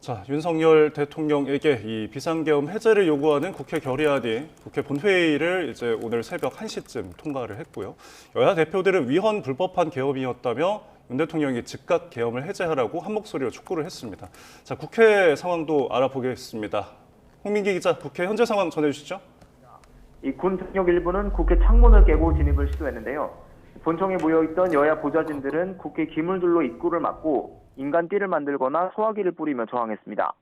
자, 윤석열 대통령에게 이 비상계엄 해제를 요구하는 국회 결의안이 국회 본회의를 이제 오늘 새벽 1시쯤 통과를 했고요. 여야 대표들은 위헌 불법한 계엄이었다며 윤 대통령이 즉각 계엄을 해제하라고 한 목소리로 촉구를 했습니다. 자, 국회 상황도 알아보겠습니다. 홍민기 기자, 국회 현재 상황 전해주시죠. 이 군 특력 일부는 국회 창문을 깨고 진입을 시도했는데요. 본청에 모여있던 여야 보좌진들은 국회 기물들로 입구를 막고 인간띠를 만들거나 소화기를 뿌리며 저항했습니다.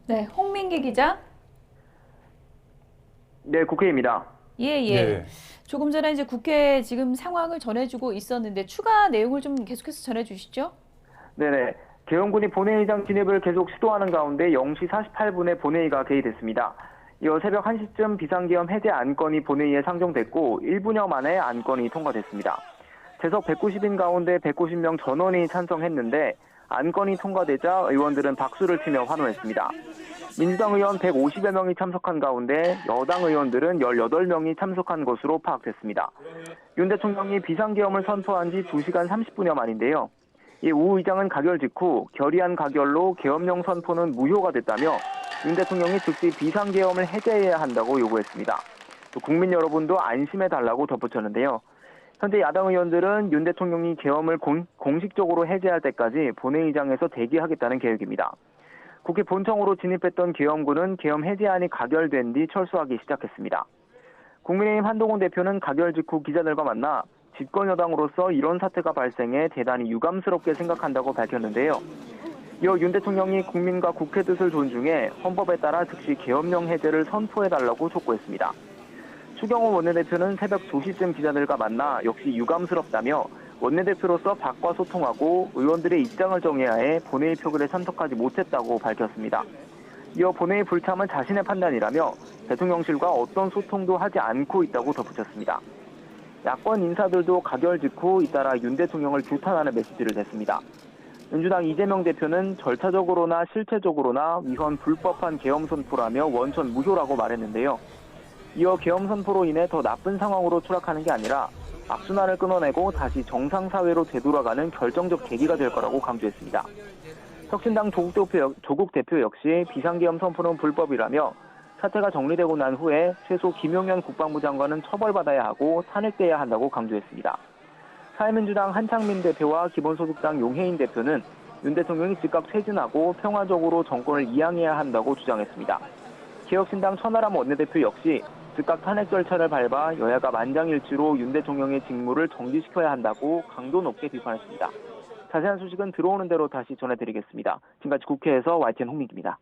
네, 홍민기 기자. 네, 국회입니다. 예. 조금 전에 이제 국회 지금 상황을 전해주고 있었는데 추가 내용을 좀 계속해서 전해주시죠. 네네. 계엄군이 본회의장 진입을 계속 시도하는 가운데 0시 48분에 본회의가 개의됐습니다. 이어 새벽 1시쯤 비상계엄 해제 안건이 본회의에 상정됐고 1분여 만에 안건이 통과됐습니다. 재석 190인 가운데 190명 전원이 찬성했는데 안건이 통과되자 의원들은 박수를 치며 환호했습니다. 민주당 의원 150여 명이 참석한 가운데 여당 의원들은 18명이 참석한 것으로 파악됐습니다. 윤 대통령이 비상계엄을 선포한 지 2시간 30분여 만인데요. 이 우 의장은 가결 직후 결의안 가결로 계엄령 선포는 무효가 됐다며 윤 대통령이 즉시 비상계엄을 해제해야 한다고 요구했습니다. 또 국민 여러분도 안심해달라고 덧붙였는데요. 현재 야당 의원들은 윤 대통령이 계엄을 공식적으로 해제할 때까지 본회의장에서 대기하겠다는 계획입니다. 국회 본청으로 진입했던 계엄군은 계엄 해제안이 가결된 뒤 철수하기 시작했습니다. 국민의힘 한동훈 대표는 가결 직후 기자들과 만나 집권 여당으로서 이런 사태가 발생해 대단히 유감스럽게 생각한다고 밝혔는데요. 이어 윤 대통령이 국민과 국회 뜻을 존중해 헌법에 따라 즉시 계엄령 해제를 선포해달라고 촉구했습니다. 추경호 원내대표는 새벽 2시쯤 기자들과 만나 역시 유감스럽다며 원내대표로서 박과 소통하고 의원들의 입장을 정해야 해 본회의 표결에 참석하지 못했다고 밝혔습니다. 이어 본회의 불참은 자신의 판단이라며 대통령실과 어떤 소통도 하지 않고 있다고 덧붙였습니다. 야권 인사들도 가결 직후 잇따라 윤 대통령을 규탄하는 메시지를 냈습니다. 민주당 이재명 대표는 절차적으로나 실체적으로나 위헌 불법한 계엄 선포라며 원천 무효라고 말했는데요. 이어 계엄 선포로 인해 더 나쁜 상황으로 추락하는 게 아니라 악순환을 끊어내고 다시 정상사회로 되돌아가는 결정적 계기가 될 거라고 강조했습니다. 혁신당 조국 대표 역시 비상계엄 선포는 불법이라며 사태가 정리되고 난 후에 최소 김용현 국방부 장관은 처벌받아야 하고 탄핵돼야 한다고 강조했습니다. 사회민주당 한창민 대표와 기본소득당 용해인 대표는 윤 대통령이 즉각 퇴진하고 평화적으로 정권을 이양해야 한다고 주장했습니다. 개혁신당 천하람 원내대표 역시 즉각 탄핵 절차를 밟아 여야가 만장일치로 윤 대통령의 직무를 정지시켜야 한다고 강도 높게 비판했습니다. 자세한 소식은 들어오는 대로 다시 전해드리겠습니다. 지금까지 국회에서 YTN 홍민기입니다.